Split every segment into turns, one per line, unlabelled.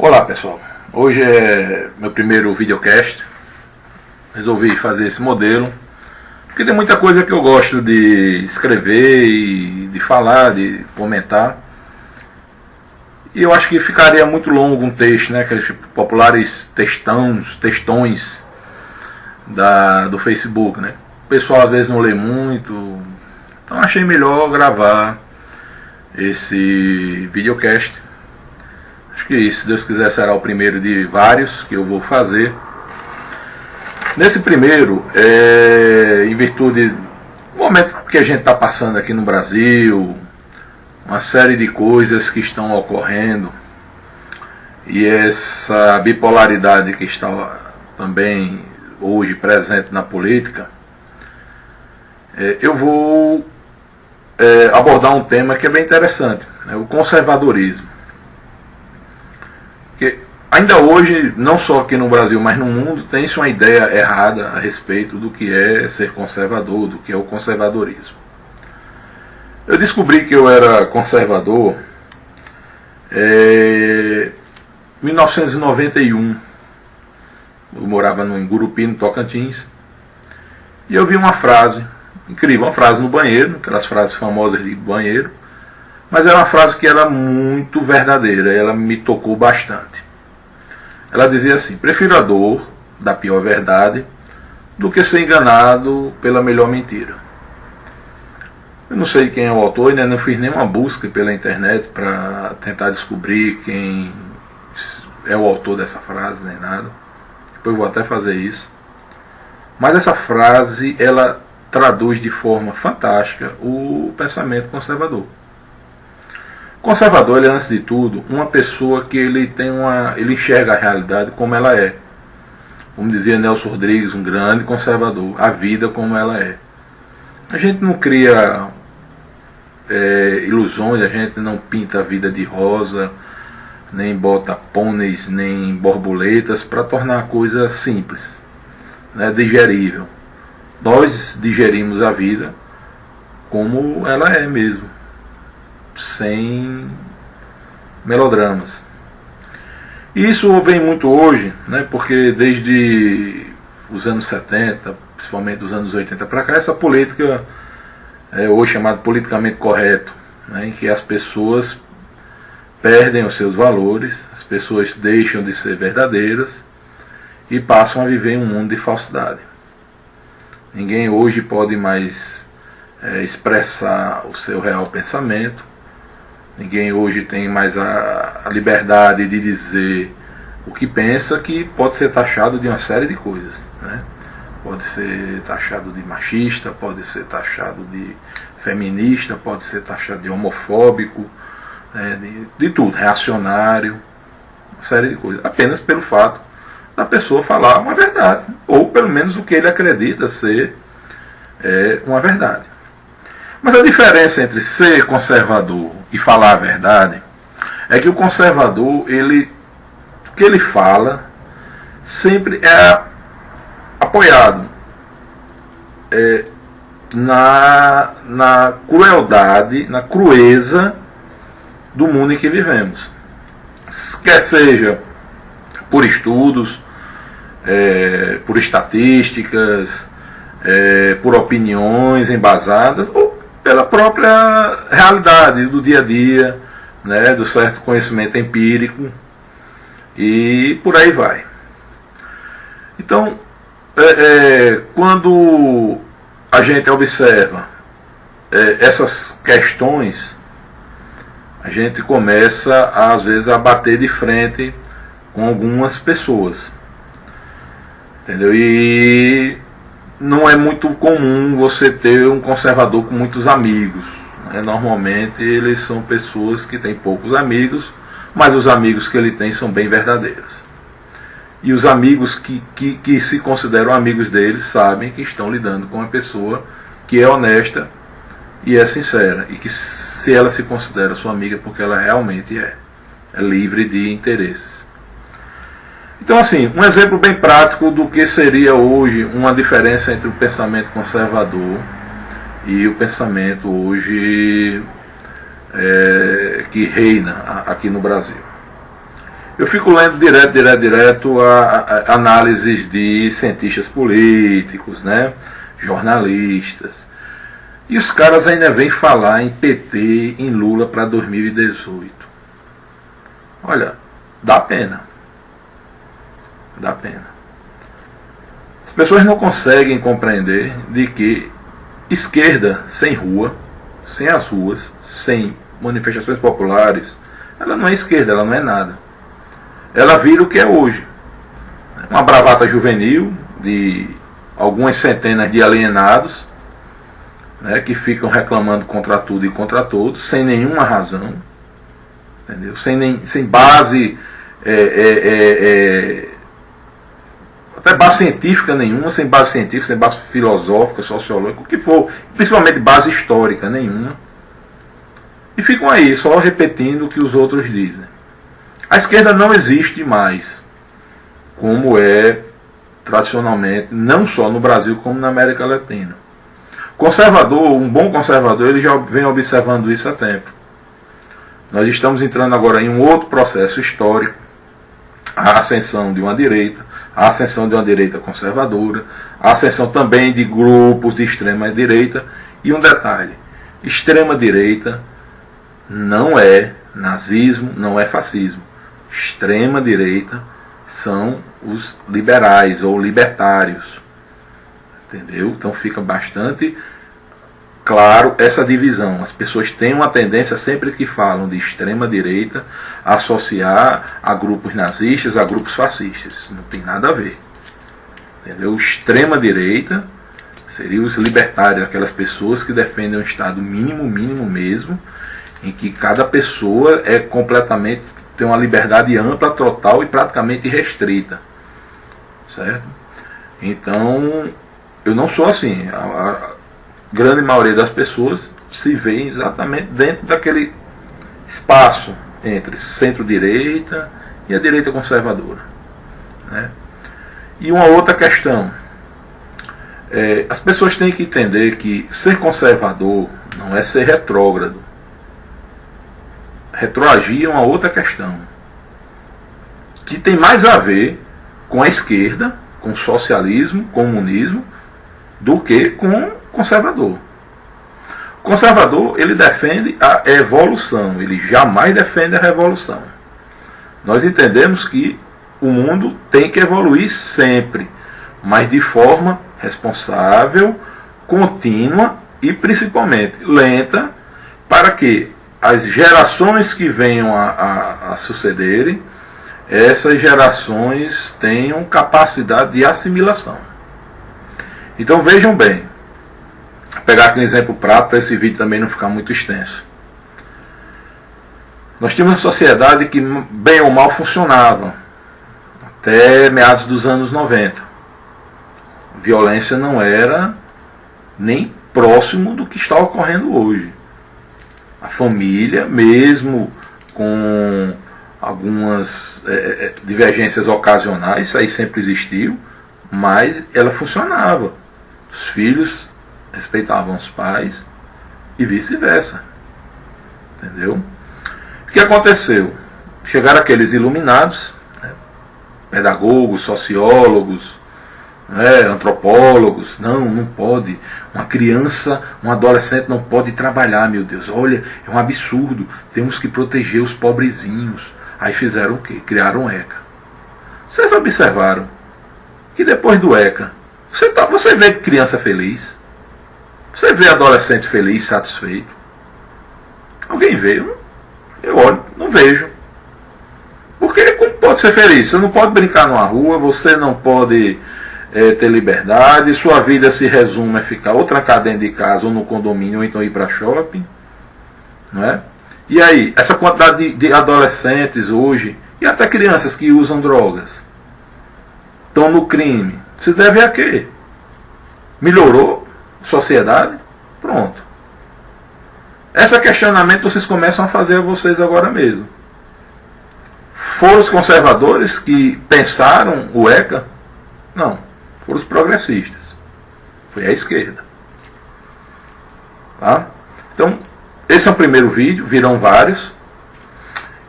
Olá pessoal, hoje é meu primeiro videocast. Resolvi fazer esse modelo porque tem muita coisa que eu gosto de escrever e de falar, de comentar. E eu acho que ficaria muito longo um texto, né? Aqueles populares textões do Facebook, né? O pessoal às vezes não lê muito, então achei melhor gravar esse videocast. Acho que, se Deus quiser, será o primeiro de vários que eu vou fazer. Nesse primeiro, em virtude do momento que a gente está passando aqui no Brasil, uma série de coisas que estão ocorrendo, e essa bipolaridade que está também hoje presente na política, eu vou abordar um tema que é bem interessante, né? O conservadorismo. Porque ainda hoje, não só aqui no Brasil, mas no mundo, tem-se uma ideia errada a respeito do que é ser conservador, do que é o conservadorismo. Eu descobri que eu era conservador em 1991. Eu morava em Gurupi, no Tocantins, e eu vi uma frase incrível, uma frase no banheiro, aquelas frases famosas de banheiro, mas era uma frase que era muito verdadeira, ela me tocou bastante. Ela dizia assim: prefiro a dor da pior verdade do que ser enganado pela melhor mentira. Eu não sei quem é o autor, né? Não fiz nenhuma busca pela internet para tentar descobrir quem é o autor dessa frase, nem nada. Depois vou até fazer isso. Mas essa frase, ela traduz de forma fantástica o pensamento conservador. O conservador, ele é, antes de tudo, uma pessoa que ele enxerga a realidade como ela é. Como dizia Nelson Rodrigues, um grande conservador, a vida como ela é. A gente não cria ilusões, a gente não pinta a vida de rosa, nem bota pôneis, nem borboletas para tornar a coisa simples, né, digerível. Nós digerimos a vida como ela é mesmo, sem melodramas. E isso vem muito hoje, né, porque desde os anos 70, principalmente dos anos 80 para cá, essa política hoje chamada politicamente correto, né, em que as pessoas perdem os seus valores, as pessoas deixam de ser verdadeiras e passam a viver em um mundo de falsidade. Ninguém hoje pode mais expressar o seu real pensamento. Ninguém hoje tem mais a liberdade de dizer o que pensa, que pode ser taxado de uma série de coisas, né? Pode ser taxado de machista, pode ser taxado de feminista, pode ser taxado de homofóbico, de tudo, reacionário, uma série de coisas, apenas pelo fato da pessoa falar uma verdade, ou pelo menos o que ele acredita ser uma verdade. Mas a diferença entre ser conservador e falar a verdade é que o conservador, o que ele fala sempre é apoiado na crueldade, na crueza do mundo em que vivemos. Quer seja por estudos, por estatísticas, por opiniões embasadas, ou pela própria realidade do dia a dia, né, do certo conhecimento empírico, e por aí vai. Então, quando a gente observa essas questões, a gente começa às vezes a bater de frente com algumas pessoas, entendeu? E não é muito comum você ter um conservador com muitos amigos, né? Normalmente eles são pessoas que têm poucos amigos, mas os amigos que ele tem são bem verdadeiros. E os amigos que se consideram amigos deles sabem que estão lidando com uma pessoa que é honesta e é sincera, e que, se ela se considera sua amiga, porque ela realmente é livre de interesses. Então, assim, um exemplo bem prático do que seria hoje uma diferença entre o pensamento conservador e o pensamento hoje que reina aqui no Brasil. Eu fico lendo direto a análises de cientistas políticos, né, jornalistas. E os caras ainda vêm falar em PT, em Lula para 2018. Olha, dá pena. Dá pena. As pessoas não conseguem compreender de que esquerda sem rua, sem as ruas, sem manifestações populares, ela não é esquerda, ela não é nada. Ela vira o que é hoje. Uma bravata juvenil de algumas centenas de alienados, né, que ficam reclamando contra tudo e contra todos, sem nenhuma razão, entendeu? Sem base, até base científica nenhuma, sem base científica, sem base filosófica, sociológica, o que for, principalmente base histórica nenhuma. E ficam aí, só repetindo o que os outros dizem. A esquerda não existe mais, como é tradicionalmente, não só no Brasil, como na América Latina. Conservador, um bom conservador, ele já vem observando isso há tempo. Nós estamos entrando agora em um outro processo histórico, a ascensão de uma direita, a ascensão de uma direita conservadora, a ascensão também de grupos de extrema direita. E um detalhe, extrema direita não é nazismo, não é fascismo. Extrema direita são os liberais ou libertários, entendeu? Então fica bastante claro essa divisão. As pessoas têm uma tendência, sempre que falam de extrema direita, a associar a grupos nazistas, a grupos fascistas. Não tem nada a ver, entendeu? Extrema direita seriam os libertários, aquelas pessoas que defendem um Estado mínimo mesmo, em que cada pessoa é completamente, tem uma liberdade ampla, total e praticamente restrita, certo? Então, eu não sou assim. A grande maioria das pessoas se vê exatamente dentro daquele espaço entre centro-direita e a direita conservadora, né? E uma outra questão, as pessoas têm que entender que ser conservador não é ser retrógrado. Retroagir é uma outra questão, que tem mais a ver com a esquerda, com o socialismo, comunismo, do que com o conservador. O conservador, ele defende a evolução, ele jamais defende a revolução. Nós entendemos que o mundo tem que evoluir sempre, mas de forma responsável, contínua e principalmente lenta, para que as gerações que venham a sucederem, essas gerações tenham capacidade de assimilação. Então vejam bem, vou pegar aqui um exemplo prático para esse vídeo também não ficar muito extenso. Nós tínhamos uma sociedade que bem ou mal funcionava até meados dos anos 90. Violência não era nem próximo do que está ocorrendo hoje. A família, mesmo com algumas divergências ocasionais, isso aí sempre existiu, mas ela funcionava. Os filhos respeitavam os pais e vice-versa. Entendeu? O que aconteceu? Chegaram aqueles iluminados, né, pedagogos, sociólogos, antropólogos. Não pode. Uma criança, um adolescente não pode trabalhar, meu Deus. Olha, é um absurdo. Temos que proteger os pobrezinhos. Aí fizeram o quê? Criaram o ECA. Vocês observaram que depois do ECA, você vê criança feliz? Você vê adolescente feliz, satisfeito? Alguém vê? Eu olho, não vejo. Porque como pode ser feliz? Você não pode brincar numa rua, você não pode ter liberdade, sua vida se resume a ficar ou trancado dentro de casa, ou no condomínio, ou então ir para shopping, não é? E aí, essa quantidade de adolescentes hoje, e até crianças que usam drogas, estão no crime, se deve a quê? Melhorou a sociedade? Pronto. Esse questionamento vocês começam a fazer a vocês agora mesmo. Foram os conservadores que pensaram o ECA? Não. Foram os progressistas. Foi a esquerda. Tá? Então, esse é o primeiro vídeo, virão vários.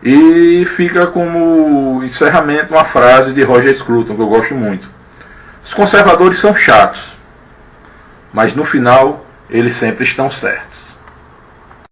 E fica como encerramento uma frase de Roger Scruton, que eu gosto muito. Os conservadores são chatos, mas no final eles sempre estão certos.